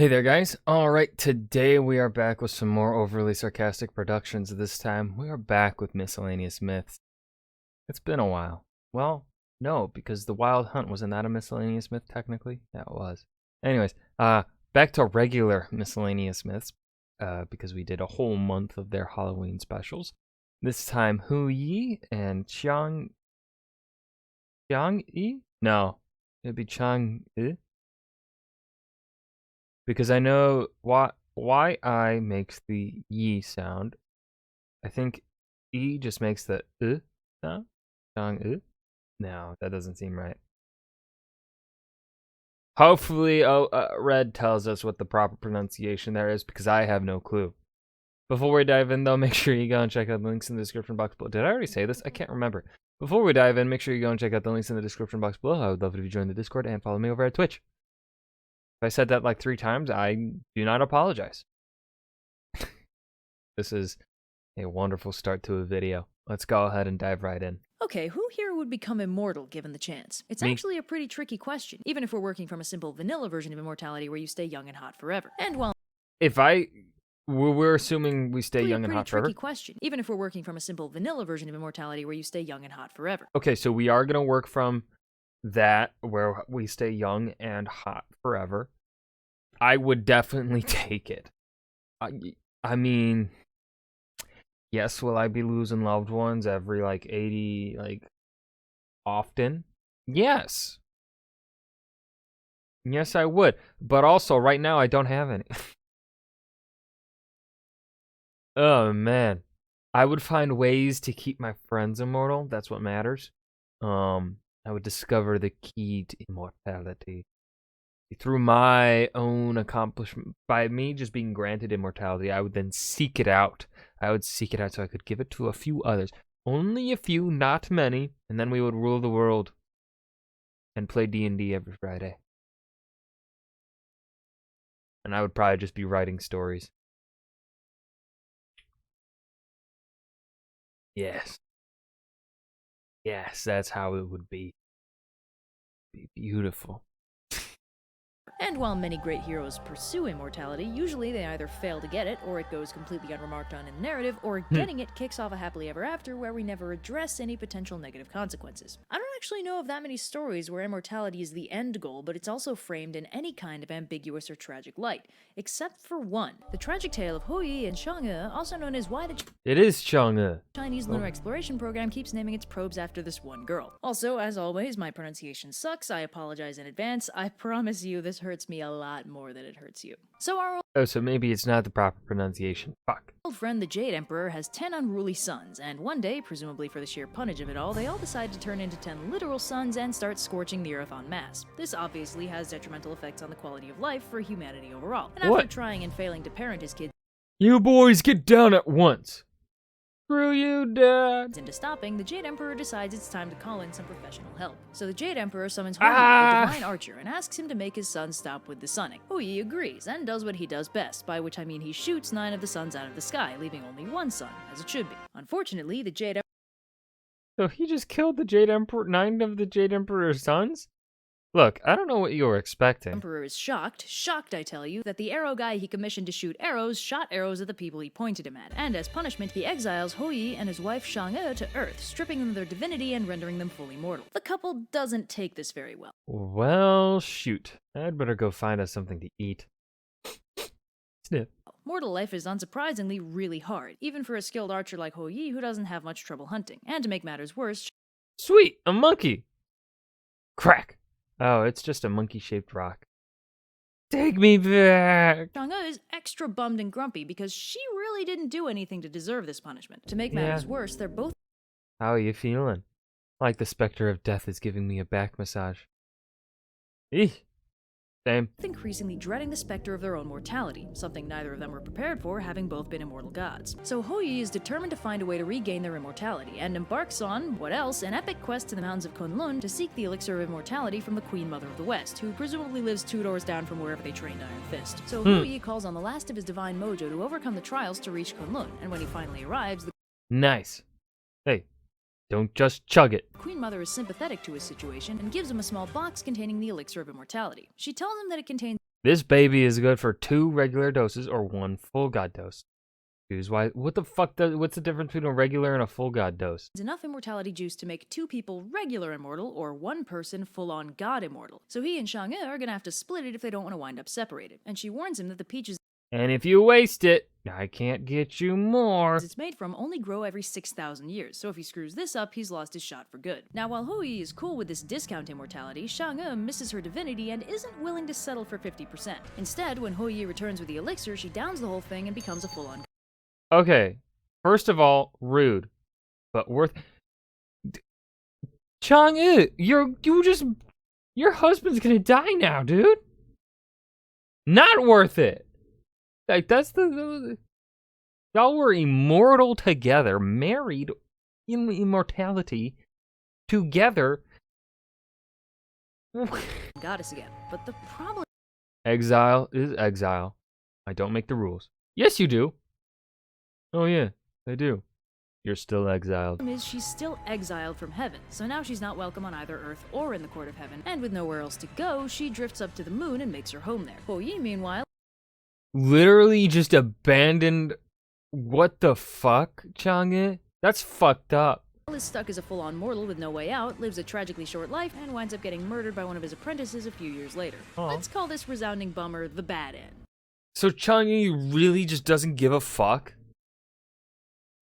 Hey there, guys. Alright, today we are back with some more overly sarcastic productions. This time, we are back with Miscellaneous Myths. It's been a while. Well, no, because the Wild Hunt, wasn't that a Miscellaneous Myth, technically? That was. Anyways, back to regular Miscellaneous Myths, because we did a whole month of their Halloween specials. This time, Hu Yi and Chang'E? No, it'd be Chang'E. Because I know why I makes the yi sound. I think e just makes the sound. Chang'E? No, that doesn't seem right. Hopefully, Red tells us what the proper pronunciation there is, because I have no clue. Before we dive in, though, make sure you go and check out the links in the description box below. Did I already say this? I can't remember. Before we dive in, make sure you go and check out the links in the description box below. I would love it if you join the Discord and follow me over at Twitch. If I said that like 3 times, I do not apologize. This is a wonderful start to a video. Let's go ahead and dive right in. Okay, who here would become immortal given the chance? It's actually a pretty tricky question, even if we're working from a simple vanilla version of immortality where you stay young and hot forever. And while we're assuming we stay young and hot forever. Tricky question, even if we're working from a simple vanilla version of immortality where you stay young and hot forever. Okay, so we are gonna work from that where we stay young and hot forever. I would definitely take it. I mean, yes, will I be losing loved ones every 80 often? Yes. Yes, I would. But also right now I don't have any. Oh man. I would find ways to keep my friends immortal. That's what matters. I would discover the key to immortality through my own accomplishment. By me just being granted immortality, I would then seek it out. I would seek it out so I could give it to a few others. Only a few, not many. And then we would rule the world and play D&D every Friday. And I would probably just be writing stories. Yes. Yes, that's how it would be. Be beautiful. And while many great heroes pursue immortality, usually they either fail to get it, or it goes completely unremarked on in the narrative, or getting it kicks off a happily ever after where we never address any potential negative consequences. I don't actually know of that many stories where immortality is the end goal, but it's also framed in any kind of ambiguous or tragic light, except for one. The tragic tale of Hu Yi and Chang'E, also known as why the It is Chang'E. Chinese lunar exploration program keeps naming its probes after this one girl. Also, as always, my pronunciation sucks. I apologize in advance. I promise you this hurts me a lot more than it hurts you. So so maybe it's not the proper pronunciation. Fuck. old friend the Jade Emperor has 10 unruly sons, and one day, presumably for the sheer punnage of it all, they all decide to turn into 10 literal suns and start scorching the earth en masse. This obviously has detrimental effects on the quality of life for humanity overall. And after trying and failing to parent his kids, you boys get down at once. Screw you, Dad. Into stopping, the Jade Emperor decides it's time to call in some professional help. So the Jade Emperor summons Hu Yi, the divine archer, and asks him to make his son stop with the sunning. Hu Yi agrees, and does what he does best, by which I mean he shoots 9 of the suns out of the sky, leaving only 1 sun, as it should be. Unfortunately, the Jade So he just killed the Jade Emperor, 9 of the Jade Emperor's sons? Look, I don't know what you were expecting. Emperor is shocked I tell you, that the arrow guy he commissioned to shoot arrows shot arrows at the people he pointed him at, and as punishment he exiles Hu Yi and his wife Chang'E to Earth, stripping them of their divinity and rendering them fully mortal. The couple doesn't take this very well. Well, shoot. I'd better go find us something to eat. Sniff. Mortal life is unsurprisingly really hard, even for a skilled archer like Hu Yi who doesn't have much trouble hunting. And to make matters worse, Sweet, a monkey! Crack! Oh, it's just a monkey-shaped rock. Take me back! Chang'E is extra bummed and grumpy because she really didn't do anything to deserve this punishment. To make matters worse, they're both— How are you feeling? Like the specter of death is giving me a back massage. Eeh. Same. increasingly dreading the specter of their own mortality, something neither of them were prepared for, having both been immortal gods. So Hu Yi is determined to find a way to regain their immortality, and embarks on, what else, an epic quest to the mountains of Kunlun to seek the elixir of immortality from the Queen Mother of the West, who presumably lives 2 doors down from wherever they trained Iron Fist. So Hu Yi calls on the last of his divine mojo to overcome the trials to reach Kunlun, and when he finally arrives, the Nice. Hey, don't just chug it. Queen Mother is sympathetic to his situation and gives him a small box containing the elixir of immortality. She tells him that it contains This baby is good for 2 regular doses or 1 full god dose. Choose why. What the fuck? What's the difference between a regular and a full god dose? Enough immortality juice to make 2 people regular immortal or 1 person full-on god immortal. So he and Chang'e are gonna have to split it if they don't want to wind up separated. And she warns him that the peaches And if you waste it, I can't get you more. it's made from only grow every 6,000 years, so if he screws this up, he's lost his shot for good. Now, while Hui is cool with this discount immortality, Chang'e misses her divinity and isn't willing to settle for 50%. Instead, when Hui returns with the elixir, she downs the whole thing and becomes a full-on. Okay, first of all, rude, but worth. Chang'e, your husband's gonna die now, dude. Not worth it. Like that's y'all were immortal together, married in immortality together. Goddess again. But the problem Exile is exile. I don't make the rules. Yes, you do. Oh yeah, I do. You're still exiled. is she's still exiled from heaven, so now she's not welcome on either Earth or in the court of heaven, and with nowhere else to go, she drifts up to the moon and makes her home there. Hui, meanwhile, Literally just abandoned. What the fuck, Chang'e? That's fucked up. is stuck as a full-on mortal with no way out, lives a tragically short life, and winds up getting murdered by one of his apprentices a few years later. Aw. Let's call this resounding bummer the bad end. So Chang'e really just doesn't give a fuck?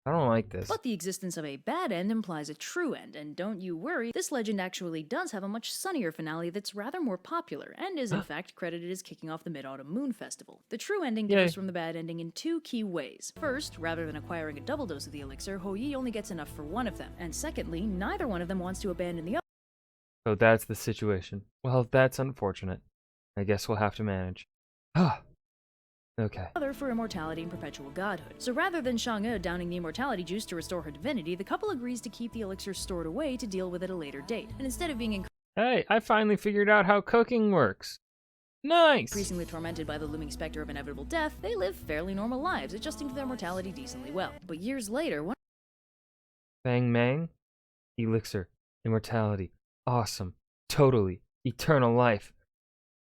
I don't like this. But the existence of a bad end implies a true end, and don't you worry, this legend actually does have a much sunnier finale that's rather more popular, and is in fact credited as kicking off the Mid-Autumn Moon Festival. The true ending differs from the bad ending in 2 key ways. First, rather than acquiring a double dose of the elixir, Hui only gets enough for one of them, and secondly, neither one of them wants to abandon the other. So that's the situation. Well, that's unfortunate. I guess we'll have to manage. Ah. Okay. For immortality and perpetual godhood. So rather than Chang'e downing the immortality juice to restore her divinity, the couple agrees to keep the elixir stored away to deal with at a later date. And instead of being Hey, I finally figured out how cooking works. Nice! increasingly tormented by the looming specter of inevitable death, they live fairly normal lives, adjusting to their mortality decently well. But years later, one Bang Mang? Elixir. Immortality. Awesome. Totally. Eternal life.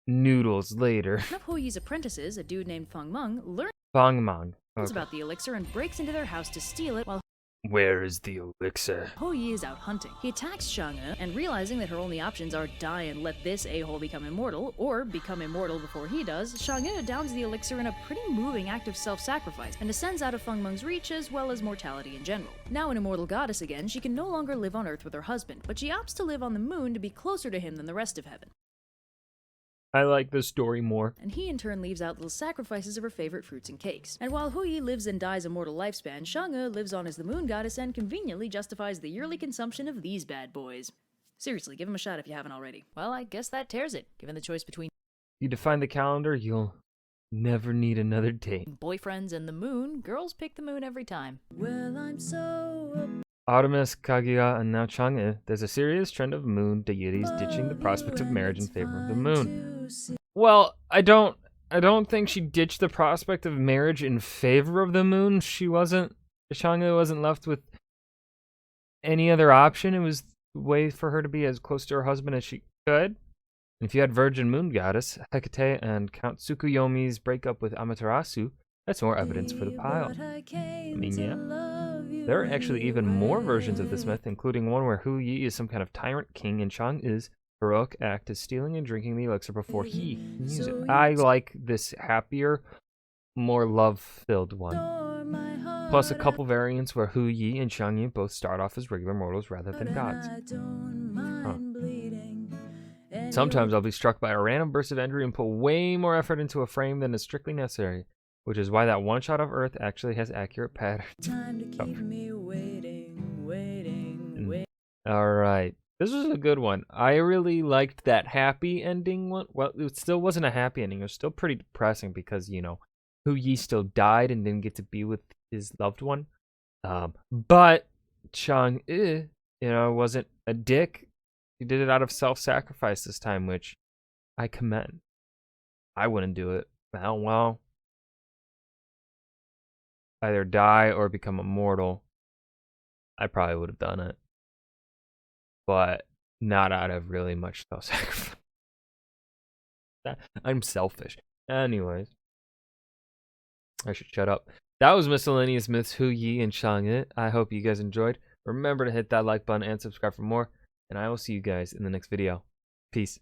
Noodles later. of Hui's apprentices, a dude named Feng Meng, learns Bang Mang. Okay. about the elixir and breaks into their house to steal it while Where is the elixir? Hui is out hunting. He attacks Chang'e, and realizing that her only options are die and let this a-hole become immortal, or become immortal before he does, Chang'e downs the elixir in a pretty moving act of self-sacrifice, and descends out of Feng Meng's reach as well as mortality in general. Now an immortal goddess again, she can no longer live on Earth with her husband, but she opts to live on the moon to be closer to him than the rest of heaven. I like this story more. And he in turn leaves out little sacrifices of her favorite fruits and cakes. And while Hui lives and dies a mortal lifespan, Chang'e lives on as the moon goddess and conveniently justifies the yearly consumption of these bad boys. Seriously, give him a shot if you haven't already. Well, I guess that tears it, given the choice between You define the calendar, you'll never need another date. boyfriends and the moon. Girls pick the moon every time. Well, I'm so Artemis, Kaguya, and now Chang'e. There's a serious trend of moon deities ditching the prospect of marriage in favor of the moon. Well, I don't think she ditched the prospect of marriage in favor of the moon. Chang'e wasn't left with any other option. It was a way for her to be as close to her husband as she could. If you had Virgin Moon Goddess, Hecate, and Count Tsukuyomi's breakup with Amaterasu, that's more evidence for the pile. I mean, yeah. There are actually even more versions of this myth, including one where Hu Yi is some kind of tyrant king and Chang'e's heroic act is stealing and drinking the elixir before he can use it. I like this happier, more love-filled one. Plus a couple variants where Hu Yi and Chang'e both start off as regular mortals rather than gods. Huh. Sometimes I'll be struck by a random burst of energy and put way more effort into a frame than is strictly necessary, which is why that one shot of Earth actually has accurate patterns. Alright. This was a good one. I really liked that happy ending one. Well, it still wasn't a happy ending. It was still pretty depressing because, you know, Hu Yi still died and didn't get to be with his loved one. But Chang'e, wasn't a dick. He did it out of self-sacrifice this time, which I commend. I wouldn't do it. Well, either die or become immortal. I probably would have done it. But not out of really much self-sacrifice. I'm selfish. Anyways, I should shut up. That was Miscellaneous Myths, Hu Yi, and Chang'E. I hope you guys enjoyed. Remember to hit that like button and subscribe for more. And I will see you guys in the next video. Peace.